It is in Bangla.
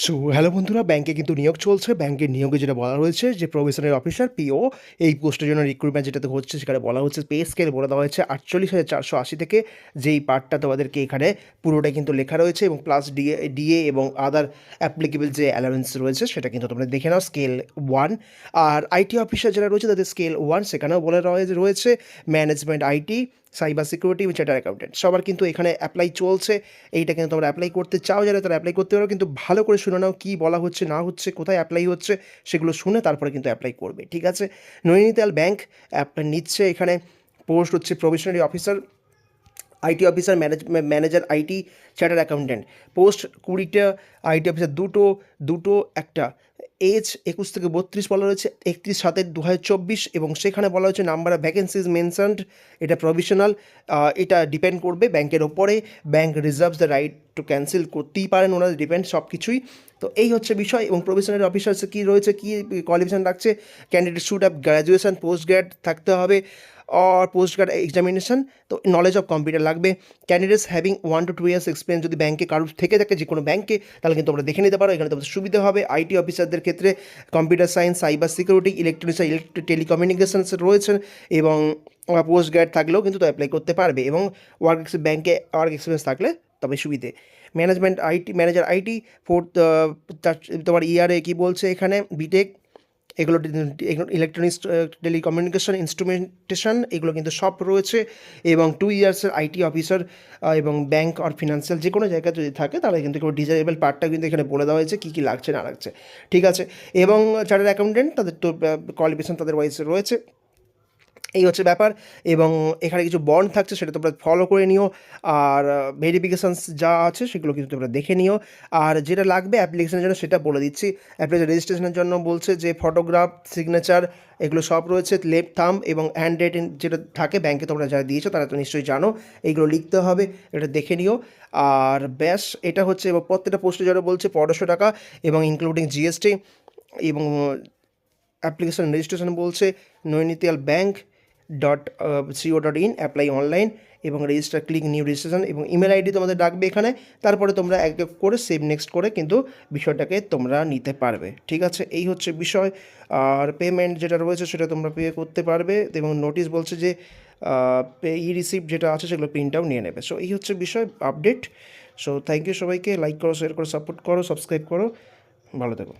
সো হ্যালো বন্ধুরা, ব্যাংকে কিন্তু নিয়োগ চলছে। ব্যাংকের নিয়োগে যেটা বলা রয়েছে যে প্রবেশনারি অফিসার পিও এই পোস্টের জন্য রিক্রুটমেন্ট যেটাতে হচ্ছে সেখানে বলা হচ্ছে পে স্কেল বলে দেওয়া হয়েছে 48,480 থেকে, যেই পার্টটা তোমাদেরকে এখানে পুরোটাই কিন্তু লেখা রয়েছে এবং প্লাস ডিএ ডিএ এবং আদার অ্যাপ্লিকেবল যে অ্যালাউন্স রয়েছে সেটা কিন্তু তোমরা দেখে নাও স্কেল 1। আর আইটি অফিসার যারা রয়েছে তাদের স্কেল 1, সেখানেও বলে রয়েছে ম্যানেজমেন্ট আইটি, সাইবার সিকিউরিটি এবং চার্টার অ্যাকাউন্টেন্ট। সবার কিন্তু এখানে অ্যাপ্লাই চলছে। এইটা কিন্তু তোমরা অ্যাপ্লাই করতে চাও যারা তারা অ্যাপ্লাই করতে পারো, কিন্তু ভালো করে শুনে নাও কী বলা হচ্ছে না হচ্ছে, কোথায় অ্যাপ্লাই হচ্ছে সেগুলো শুনে তারপরে কিন্তু অ্যাপ্লাই করবে, ঠিক আছে? নৈনিতাল ব্যাংক অ্যাপ্লাই নিচ্ছে। এখানে পোস্ট হচ্ছে probationary officer, IT officer, manager IT, charter accountant. Post 20টা, আইটি অফিসার দুটো, দুটো একটা। এজ 21 থেকে 32 বলা রয়েছে, 31/7/2024, এবং সেখানে বলা হচ্ছে নাম্বার অফ ভ্যাকেন্সিজ মেনশনড। এটা প্রভিশনাল, এটা ডিপেন্ড করবে ব্যাংকের ওপরে। Bank reserves the right two cancel, করতেই পারেন ওনারা, ডিপেন্ড সব কিছুই। তো এই হচ্ছে বিষয়। এবং প্রভিশনারি অফিসার্সে কী রয়েছে, কী কোয়ালিফিকেশান রাখছে, candidate should have graduation, post grad থাকতে হবে, আর পোস্ট গ্রাড এক্সামিনেশন। তো নলেজ অফ কম্পিউটার লাগবে। Candidates having 1 to 2 years experience যদি ব্যাংকে কারোর থেকে থাকে, যে কোনো ব্যাংকে, তাহলে কিন্তু তোমরা দেখে নিতে পারো, এখানে তোমাদের সুবিধা হবে। আইটি অফিসারদের ক্ষেত্রে computer science, cyber security, electronics, telecommunications রয়েছে, এবং পোস্ট গ্র্যাড থাকলেও কিন্তু তো অ্যাপ্লাই করতে পারবে, এবং ব্যাংকে ওয়ার্ক এক্সপিরিয়েন্স থাকলে তবে সুবিধে। Management IT, manager IT, fourth তোমার ইয়ারে কী বলছে এখানে, বিটেক, এগুলো ইলেকট্রনিক্স, টেলিকমিউনিকেশন, ইনস্ট্রুমেন্টেশন, এগুলো কিন্তু সব রয়েছে। এবং 2 ইয়ার্সের আইটি অফিসার, এবং ব্যাংক আর ফিনান্সিয়াল যে কোনো জায়গায় যদি থাকে তাহলে কিন্তু কেউ ডিজাইরেবল পার্টটা কিন্তু এখানে বলে দেওয়া হয়েছে কী কী লাগছে না লাগছে, ঠিক আছে? এবং চার্টার্ড অ্যাকাউন্টেন্ট, তাদের তো কোয়ালিফিকেশন তাদের ওয়াইজ রয়েছে। এই হচ্ছে ব্যাপার। এবং এখানে কিছু বন্ড থাকছে, সেটা তোমরা ফলো করে নিও। আর ভেরিফিকেশানস যা আছে সেগুলো কিন্তু তোমরা দেখে নিও। আর যেটা লাগবে অ্যাপ্লিকেশনের জন্য সেটা বলে দিচ্ছি। অ্যাপ্লিকেশন রেজিস্ট্রেশনের জন্য বলছে যে ফটোগ্রাফ, সিগনেচার, এগুলো সব রয়েছে, লেফট থাম্ব এবং হ্যান্ড রাইটিং যেটা থাকে ব্যাংকে তোমরা যারা দিয়েছো তারা তো নিশ্চয়ই জানো, এইগুলো লিখতে হবে, এটা দেখে নিও। আর ব্যাস এটা হচ্ছে। এবং প্রত্যেকটা পোস্টে যারা বলছে 1,500 টাকা, এবং ইনক্লুডিং জিএসটি। এবং অ্যাপ্লিকেশন রেজিস্ট্রেশন বলছে Nainital bank .co.in, apply online, এবং রেজিস্টার, ক্লিক নিউ রেজিস্ট্রেশন, এবং ইমেল আইডি তোমাদের ডাকবে এখানে। তারপরে তোমরা এক এক করে সেভ নেক্সট করে কিন্তু বিষয়টাকে তোমরা নিতে পারবে, ঠিক আছে? এই হচ্ছে বিষয়। আর পেমেন্ট যেটা রয়েছে সেটা তোমরা পে করতে পারবে, এবং নোটিশ বলছে যে পে রিসিপ্ট যেটা আছে সেগুলো প্রিন্টটাও নিয়ে নেবে। সো এই হচ্ছে বিষয়, আপডেট। সো থ্যাংক ইউ সবাইকে, লাইক করো, শেয়ার করো, সাপোর্ট করো, সাবস্ক্রাইব করো, ভালো থেকো।